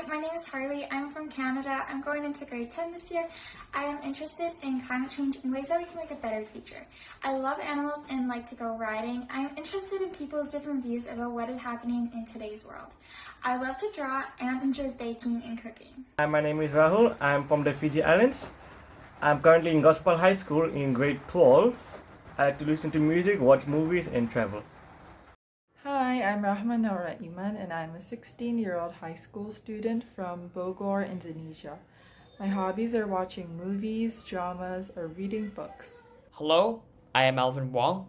Hi, my name is Harli. I'm from Canada. I'm going into grade 10 this year. I am interested in climate change and ways that we can make a better future. I love animals and like to go riding. I'm interested in people's different views about what is happening in today's world. I love to draw and enjoy baking and cooking. Hi, my name is Rahul. I'm from the Fiji Islands. I'm currently in Gospel High School in grade 12. I like to listen to music, watch movies, and travel. Hi, I'm Rahma Naura Iman, and I'm a 16-year-old high school student from Bogor, Indonesia. My hobbies are watching movies, dramas, or reading books. Hello, I am Alvin Wong,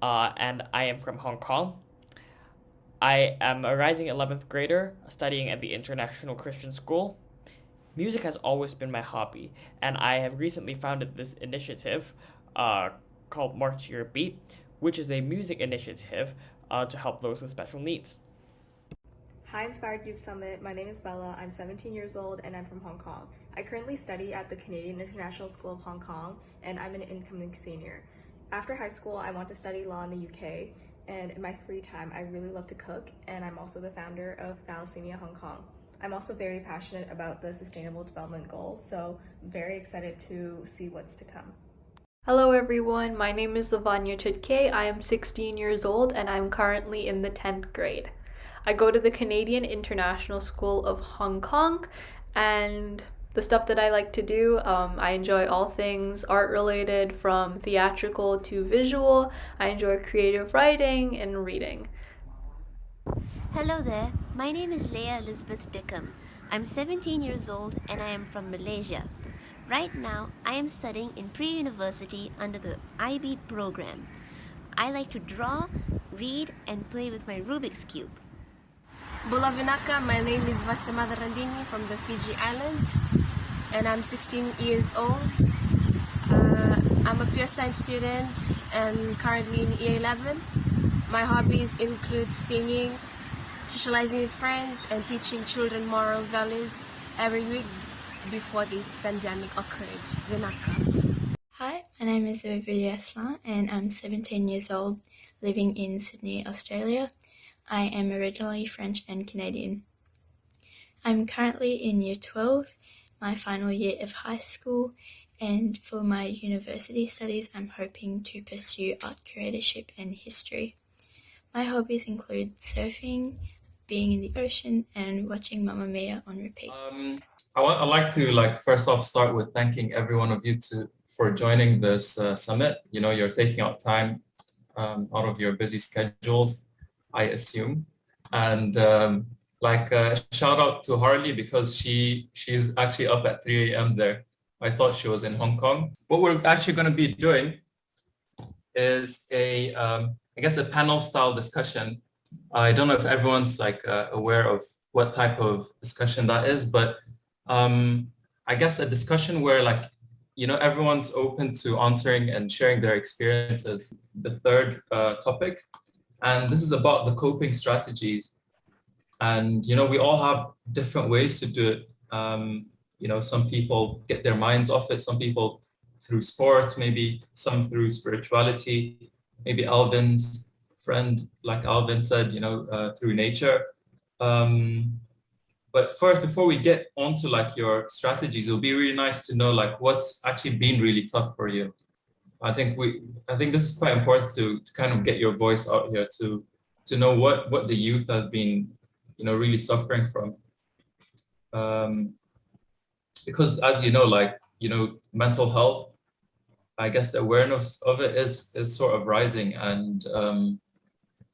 and I am from Hong Kong. I am a rising 11th grader studying at the International Christian School. Music has always been my hobby, and I have recently founded this initiative called March to Your Beat, which is a music initiative to help those with special needs. Hi, Inspired Youth Summit. My name is Bella. I'm 17 years old and I'm from Hong Kong. I currently study at the Canadian International School of Hong Kong and I'm an incoming senior. After high school, I want to study law in the UK, and in my free time, I really love to cook, and I'm also the founder of Thalassemia Hong Kong. I'm also very passionate about the Sustainable Development Goals, so I'm very excited to see what's to come. Hello everyone, my name is Lavanya Chutke. I am 16 years old and I'm currently in the 10th grade. I go to the Canadian International School of Hong Kong, and the stuff that I like to do, I enjoy all things art related, from theatrical to visual. I enjoy creative writing and reading. Hello there, my name is Leah Elizabeth Dicom. I'm 17 years old and I am from Malaysia. Right now, I am studying in pre-university under the IB program. I like to draw, read, and play with my Rubik's Cube. Bulavinaka, my name is Vasemaca from the Fiji Islands, and I'm 16 years old. I'm a pure science student and currently in year 11. My hobbies include singing, socializing with friends, and teaching children moral values every week before this pandemic occurred. Vinaka. Hi, my name is Zoe Beaulieuasselin and I'm 17 years old, living in Sydney, Australia. I am originally French and Canadian. I'm currently in year 12, my final year of high school, and for my university studies I'm hoping to pursue art curatorship and history. My hobbies include surfing, being in the ocean, and watching Mamma Mia on repeat. I'd like to first off start with thanking every one of you for joining this summit. You know, you're taking out time out of your busy schedules, I assume. And shout out to Harli because she's actually up at 3 a.m. there. I thought she was in Hong Kong. What we're actually going to be doing is I guess a panel style discussion. I don't know if everyone's aware of what type of discussion that is, but I guess a discussion where everyone's open to answering and sharing their experiences. The third topic, and this is about the coping strategies. And we all have different ways to do it. Some people get their minds off it. Some people through sports, maybe some through spirituality. Maybe Alvin's friend, like Alvin said, through nature. But first, before we get onto your strategies, it'll be really nice to know what's actually been really tough for you. I think this is quite important to kind of get your voice out here to know what the youth have been really suffering from. Because as you know, mental health, I guess the awareness of it is sort of rising, and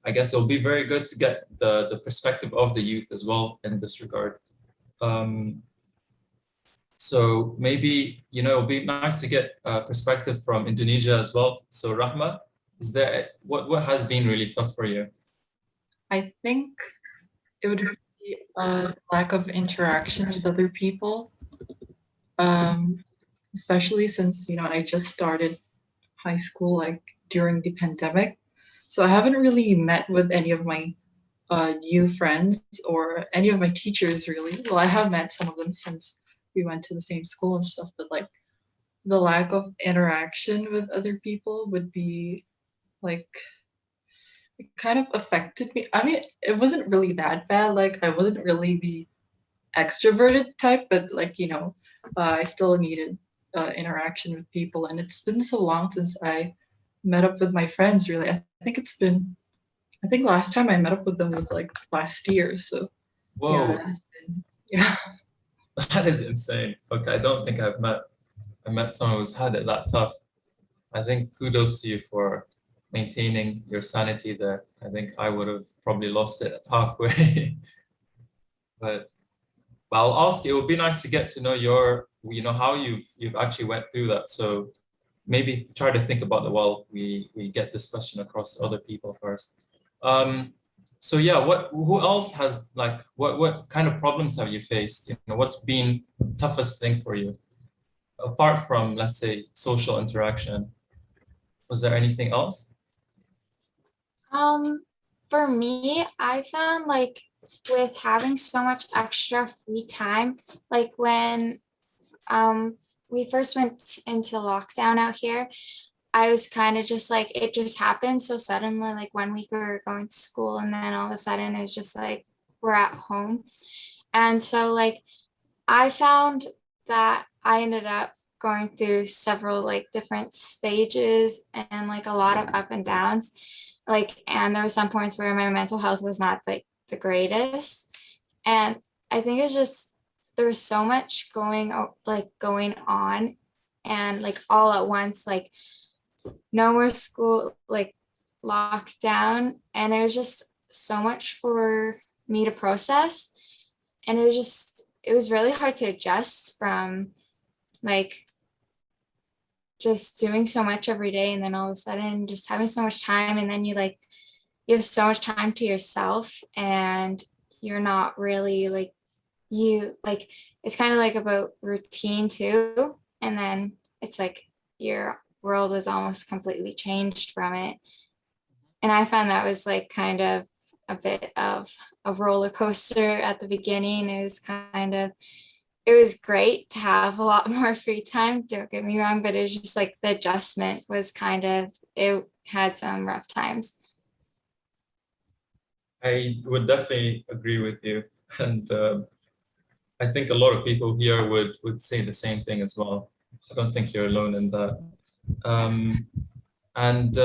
I guess it'll be very good to get the perspective of the youth as well in this regard. So maybe, it'll be nice to get a perspective from Indonesia as well. So Rahma, what has been really tough for you? I think it would be a lack of interaction with other people, especially since, I just started high school during the pandemic. So I haven't really met with any of my new friends or any of my teachers really. Well, I have met some of them since we went to the same school and stuff, but the lack of interaction with other people would be it kind of affected me. I mean, it wasn't really that bad. I wouldn't really be extroverted type, but like, I still needed interaction with people. And it's been so long since I met up with my friends, really. I think last time I met up with them was like last year. So yeah, Whoa, that has been, yeah. that is insane. Okay, I don't think I met someone who's had it that tough. I think kudos to you for maintaining your sanity there. I think I would have probably lost it halfway. but I'll ask you, it would be nice to get to know how you've actually went through that. So maybe try to think about it while we get this question across to other people first. So yeah, who else has what kind of problems have you faced? What's been the toughest thing for you? Apart from, let's say, social interaction, was there anything else? Um, for me, I found like with having so much extra free time, like when we first went into lockdown out here, I was kind of just like, it just happened so suddenly. Like 1 week we were going to school, and then all of a sudden it was just like we're at home. And so like I found that I ended up going through several like different stages and like a lot of up and downs. Like, and there were some points where my mental health was not like the greatest. And I think it's just there was so much going on, and like all at once, like no more school, like locked down, and it was just so much for me to process. And it was really hard to adjust from like just doing so much every day, and then all of a sudden just having so much time, and then you have so much time to yourself, and you're not really like you like it's kind of like about routine too, and then it's like your world is almost completely changed from it. And I found that was like kind of a bit of a roller coaster at the beginning. It was great to have a lot more free time, don't get me wrong, but it was just like the adjustment was it had some rough times. I would definitely agree with you, and I think a lot of people here would say the same thing as well. I don't think you're alone in that. Um, and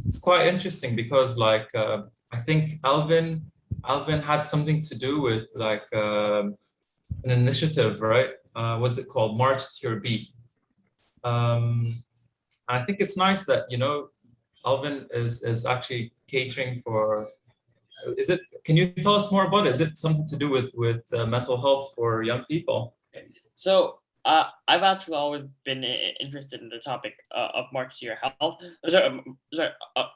it's quite interesting because I think Alvin had something to do with an initiative, right? What's it called? March to Your Beat. I think it's nice that Alvin is actually catering for. Is it? Can you tell us more about it? Is it something to do with mental health for young people? So I've actually always been interested in the topic of March to Your Health,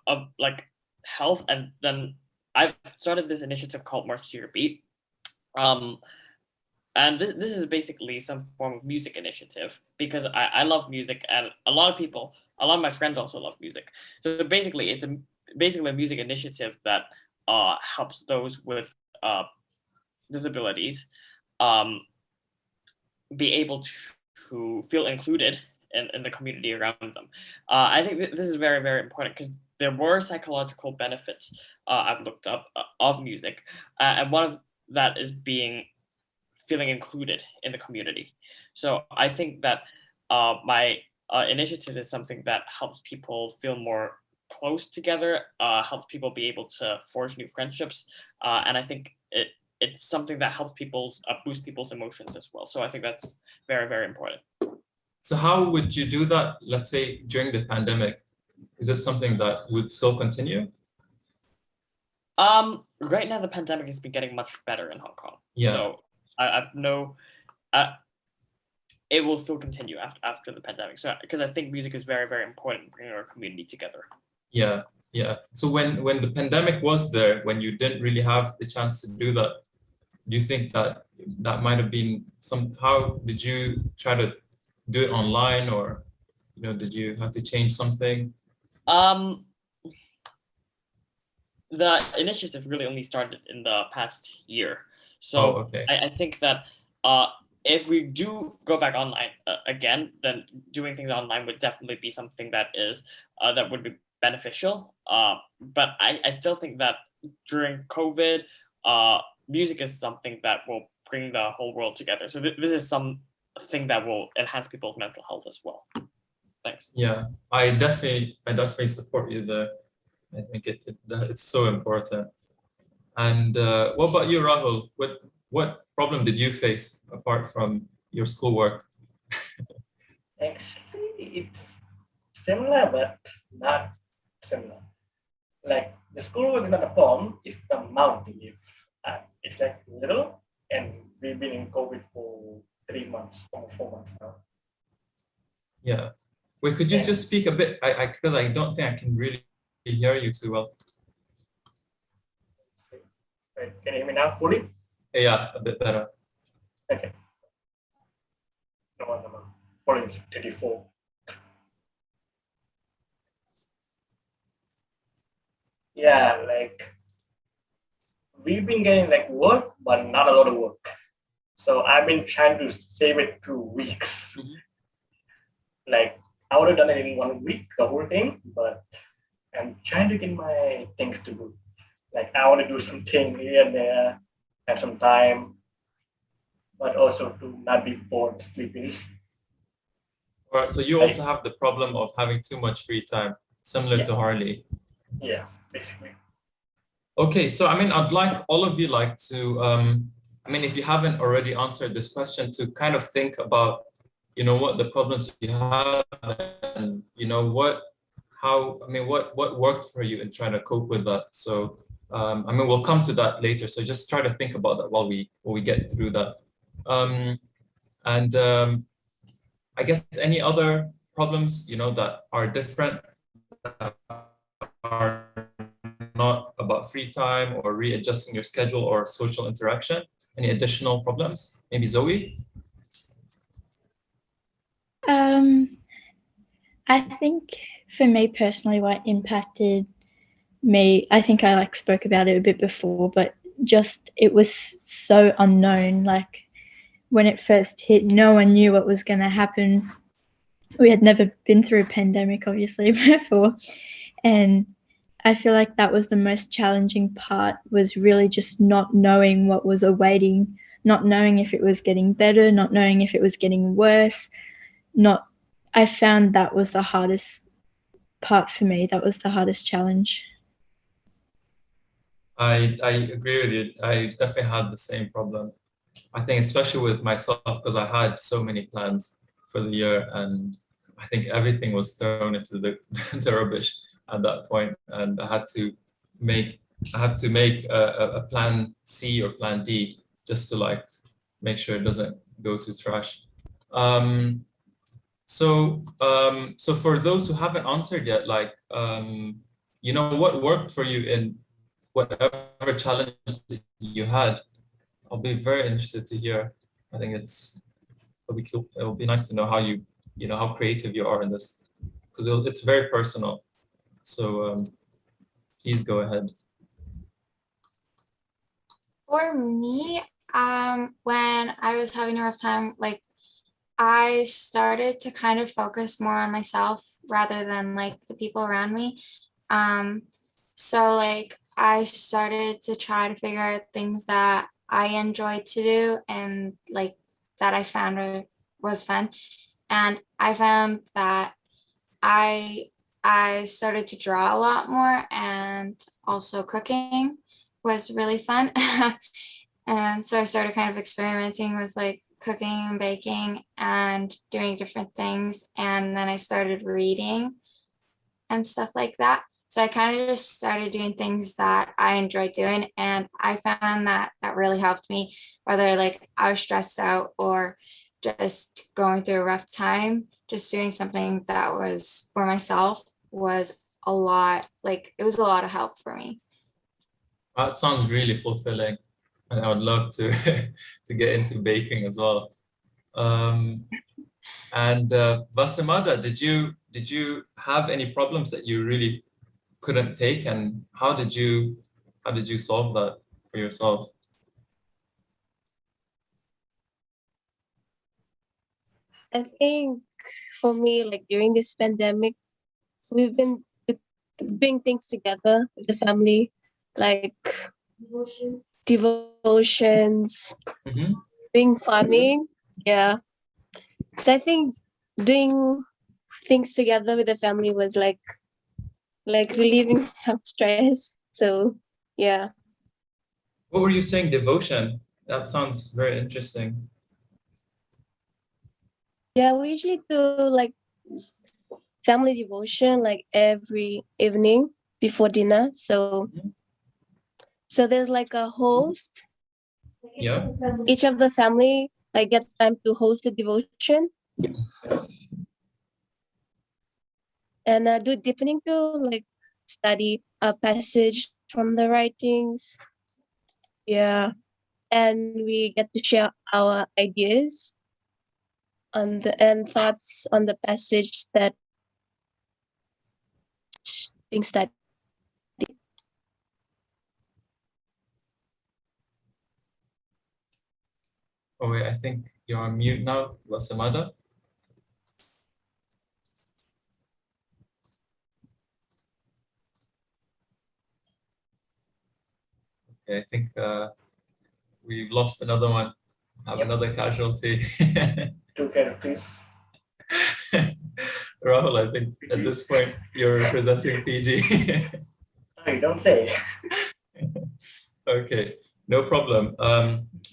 of like health, and then I've started this initiative called March to Your Beat. And this is basically some form of music initiative because I love music, and a lot of my friends also love music. So basically, it's basically a music initiative that helps those with disabilities um, be able to feel included in the community around them. I think this is very, very important because there were psychological benefits I've looked up of music, and one of that is feeling included in the community. So I think that my initiative is something that helps people feel more close together, helps people be able to forge new friendships, and I think it's something that helps people boost people's emotions as well. So I think that's very, very important. So how would you do that, let's say, during the pandemic? Is it something that would still continue? Right now the pandemic has been getting much better in Hong Kong. Yeah. So I've no, it will still continue after the pandemic. So because I think music is very, very important in bringing our community together. Yeah, yeah. So when the pandemic was there, when you didn't really have the chance to do that, do you think that might have been how did you try to do it online, or did you have to change something? The initiative really only started in the past year. So okay. I think that if we do go back online again, then doing things online would definitely be something that is that would be beneficial. But I still think that during COVID, music is something that will bringing the whole world together. So this is something that will enhance people's mental health as well. Thanks. Yeah, I definitely support you there. I think it's so important. And what about you, Rahul? What problem did you face apart from your schoolwork? Actually, it's similar, but not similar. Like the schoolwork is not a problem; it's the amount to give. It's like little, and we've been in COVID for 3 months, almost 4 months now. Yeah. Wait, could you Yeah. just speak a bit? Because I don't think I can really hear you too well. Wait, can you hear me now fully? Yeah, a bit better. Okay. No. Volume 34. Yeah, like we've been getting like work, but not a lot of work. So I've been trying to save it through weeks. Like I would have done it in 1 week, the whole thing, but I'm trying to get my things to do. Like I want to do something here and there, have some time, but also to not be bored sleeping. All right, so you also have the problem of having too much free time, similar to Harli. Yeah, basically. Okay, so I mean, I'd like all of you to, I mean, if you haven't already answered this question, to kind of think about, what the problems you have, and what worked for you in trying to cope with that. So, I mean, we'll come to that later. So just try to think about that while we get through that. I guess any other problems, that are different, that are not about free time or readjusting your schedule or social interaction? Any additional problems? Maybe Zoe? I think for me personally, what impacted me, I think I spoke about it a bit before, but just it was so unknown. Like when it first hit, no one knew what was going to happen. We had never been through a pandemic, obviously, before, and I feel like that was the most challenging part, was really just not knowing what was awaiting, not knowing if it was getting better, not knowing if it was getting worse. I found that was the hardest part for me. That was the hardest challenge. I agree with you. I definitely had the same problem. I think especially with myself, because I had so many plans for the year, and I think everything was thrown into the rubbish at that point, and I had to make a plan C or plan D just to make sure it doesn't go to trash. So for those who haven't answered yet, what worked for you in whatever challenge you had? I'll be very interested to hear. I think it'll be cool. It'll be nice to know how creative you are in this, because it's very personal. So please go ahead. For me, when I was having a rough time, I started to kind of focus more on myself rather than the people around me. So I started to try to figure out things that I enjoyed to do and that I found was fun. And I found that I started to draw a lot more, and also cooking was really fun. And so I started kind of experimenting with cooking and baking and doing different things. And then I started reading and stuff like that. So I kind of just started doing things that I enjoyed doing. And I found that really helped me, whether I was stressed out or just going through a rough time. Just doing something that was for myself was a lot, it was a lot of help for me. That sounds really fulfilling, and I would love to to get into baking as well. And Vasemaca, did you have any problems that you really couldn't take, and how did you solve that for yourself? I think for me, during this pandemic, we've been doing things together with the family, like devotions, Mm-hmm. doing farming. Yeah. So I think doing things together with the family was like relieving some stress. So yeah. What were you saying? Devotion? That sounds very interesting. Yeah, we usually do like family devotion like every evening before dinner. So there's like a host. Yeah. Each of the family like gets time to host the devotion and do deepening to like study a passage from the writings. Yeah, and we get to share our ideas on the and thoughts on the passage that being studied. Oh wait, I think you're on mute now, Vasemaca. Okay, I think we've lost another one. Have another casualty. Two characters. Rahul, I think at this point you're representing Fiji. No, you don't say. Okay, no problem.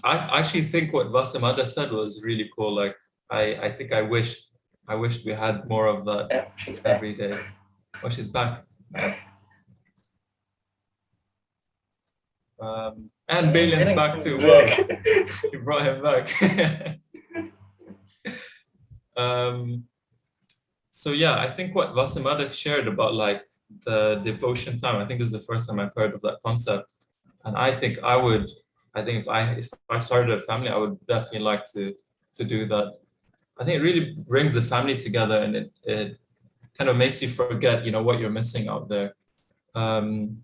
I actually think what Vasemaca said was really cool. Like, I think I wished we had more of that Yeah, she's back. every day. Oh, she's back. Nice. And Baylian's back too. Whoa, she brought him back. So yeah, I think what Vasemaca shared about like the devotion time, I think this is the first time I've heard of that concept. And I think if I started a family, I would definitely like to do that. I think it really brings the family together, and it kind of makes you forget, what you're missing out there. And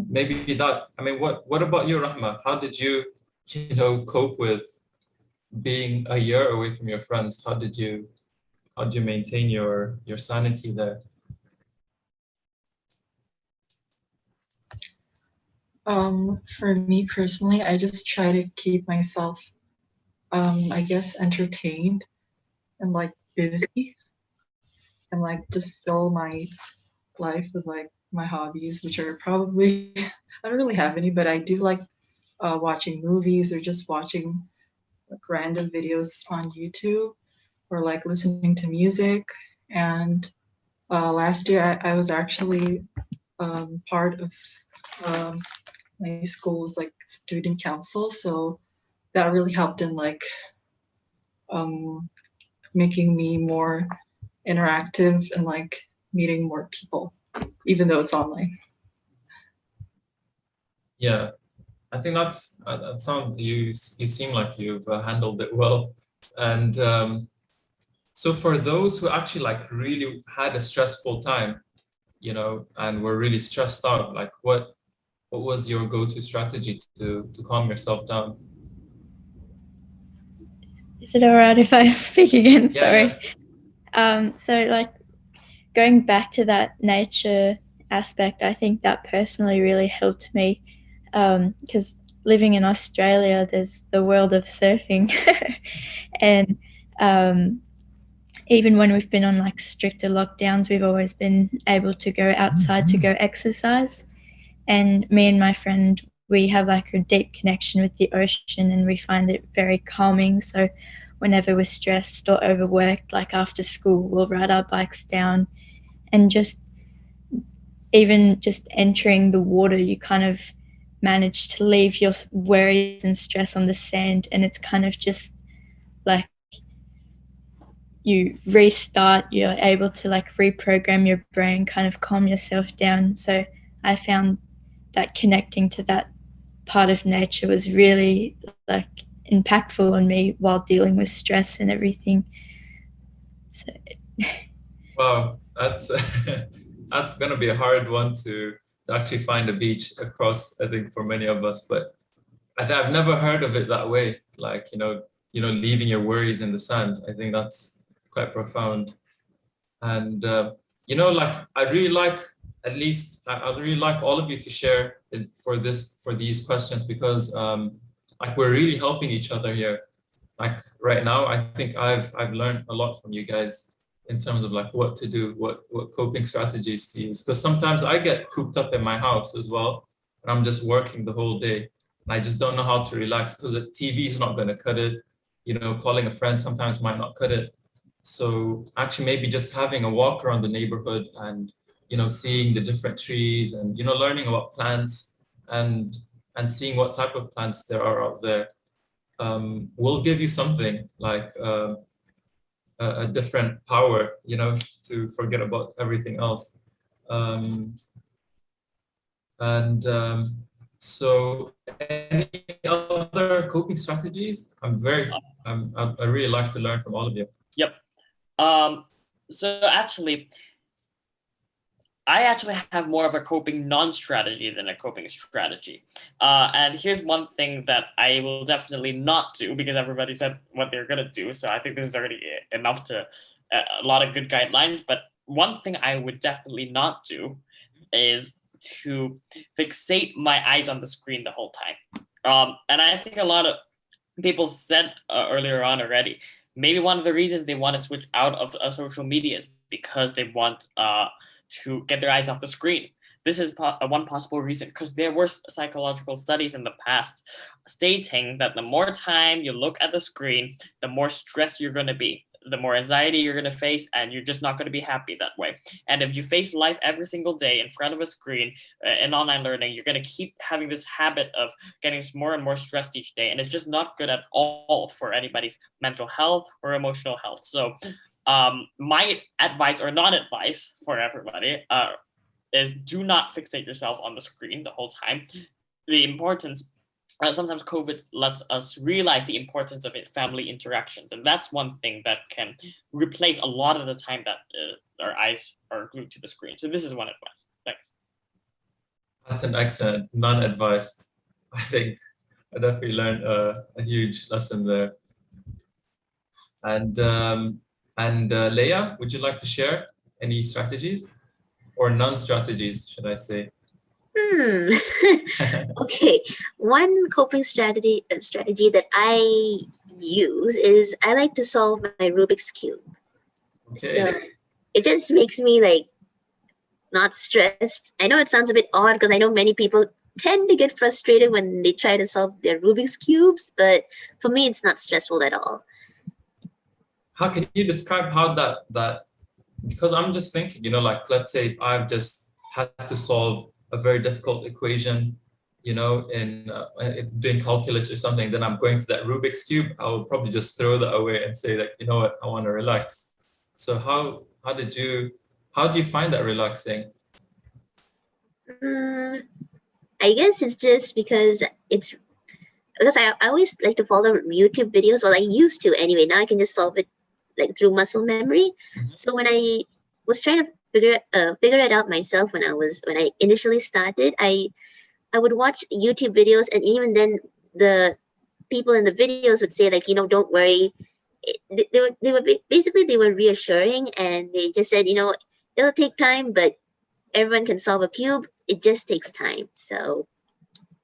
maybe that, I mean, what about you, Rahma? How did you, cope with being a year away from your friends? How did you maintain your sanity there? For me personally, I just try to keep myself, I guess, entertained and like busy, and like just fill my life with like my hobbies, which are probably I don't really have any, but I do like watching movies or just watching like random videos on YouTube or like listening to music. And last year I was actually part of my school's like student council, so that really helped in like making me more interactive and like meeting more people, even though it's online. Yeah, I think that sound you seem like you've handled it well. And so for those who actually like really had a stressful time, and were really stressed out, like what was your go-to strategy to calm yourself down? Is it alright if I speak again? Yeah, Sorry. yeah. So like going back to that nature aspect, I think that personally really helped me because living in Australia, there's the world of surfing, and even when we've been on like stricter lockdowns, we've always been able to go outside to go exercise. And me and my friend, we have like a deep connection with the ocean, and we find it very calming. So whenever we're stressed or overworked, like after school, we'll ride our bikes down, and just even just entering the water, you kind of manage to leave your worries and stress on the sand, and it's kind of just like you restart, you're able to like reprogram your brain, kind of calm yourself down. So I found that connecting to that part of nature was really like impactful on me while dealing with stress and everything. So Wow, that's that's gonna be a hard one to actually find a beach across, I think, for many of us. But I've never heard of it that way. Like, leaving your worries in the sand. I think that's quite profound. And like I really like at least I'd really like all of you to share for these questions, because like we're really helping each other here. Like right now, I think I've learned a lot from you guys in terms of like what to do, what coping strategies to use. Because sometimes I get cooped up in my house as well, and I'm just working the whole day, and I just don't know how to relax because the TV is not going to cut it. You know, calling a friend sometimes might not cut it. So actually, maybe just having a walk around the neighborhood and, you know, seeing the different trees and, you know, learning about plants and seeing what type of plants there are out there will give you something like a different power, you know, to forget about everything else. So any other coping strategies? I really like to learn from all of you. Yep. So actually, I actually have more of a coping non-strategy than a coping strategy. And here's one thing that I will definitely not do, because everybody said what they're gonna do. So I think this is already enough to a lot of good guidelines. But one thing I would definitely not do is to fixate my eyes on the screen the whole time. And I think a lot of people said earlier on already, maybe one of the reasons they want to switch out of social media is because they want to get their eyes off the screen. This is one possible reason, because there were psychological studies in the past stating that the more time you look at the screen, the more stressed you're going to be, the more anxiety you're going to face, and you're just not going to be happy that way. And if you face life every single day in front of a screen in online learning, you're going to keep having this habit of getting more and more stressed each day. And it's just not good at all for anybody's mental health or emotional health. So my advice or non-advice for everybody is do not fixate yourself on the screen the whole time. The importance, sometimes COVID lets us realize the importance of family interactions. And that's one thing that can replace a lot of the time that our eyes are glued to the screen. So this is one advice. Thanks. That's an excellent non-advice. I think I definitely learned a huge lesson there. And Leah, would you like to share any strategies or non-strategies, should I say? Okay, one coping strategy that I use is I like to solve my Rubik's Cube. Okay. So it just makes me like not stressed. I know it sounds a bit odd because I know many people tend to get frustrated when they try to solve their Rubik's Cubes, but for me, it's not stressful at all. How can you describe how that, because I'm just thinking, you know, like, let's say if I've just had to solve a very difficult equation, you know, in doing calculus or something, then I'm going to that Rubik's Cube, I would probably just throw that away and say, like, you know what, I want to relax. So how do you find that relaxing? I guess it's just because I always like to follow YouTube videos. Well, I used to anyway. Now I can just solve it like through muscle memory. So when I was trying to figure it out myself when I initially started, I would watch YouTube videos, and even then the people in the videos would say, like, you know, don't worry. They were reassuring, and they just said, you know, it'll take time, but everyone can solve a cube. It just takes time. So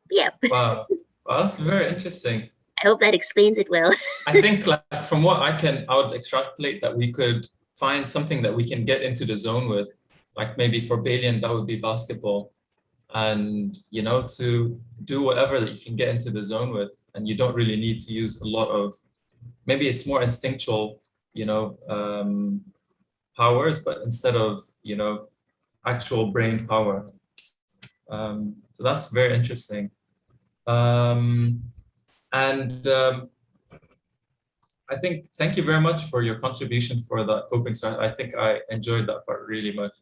yeah. Wow, that's very interesting. I hope that explains it well. I think, like, from what I would extrapolate that we could find something that we can get into the zone with. Like maybe for Baylian, that would be basketball. And, you know, to do whatever that you can get into the zone with. And you don't really need to use a lot of, maybe it's more instinctual, you know, powers, but instead of, you know, actual brain power. So that's very interesting. I think, thank you very much for your contribution for that coping strategy. I think I enjoyed that part really much.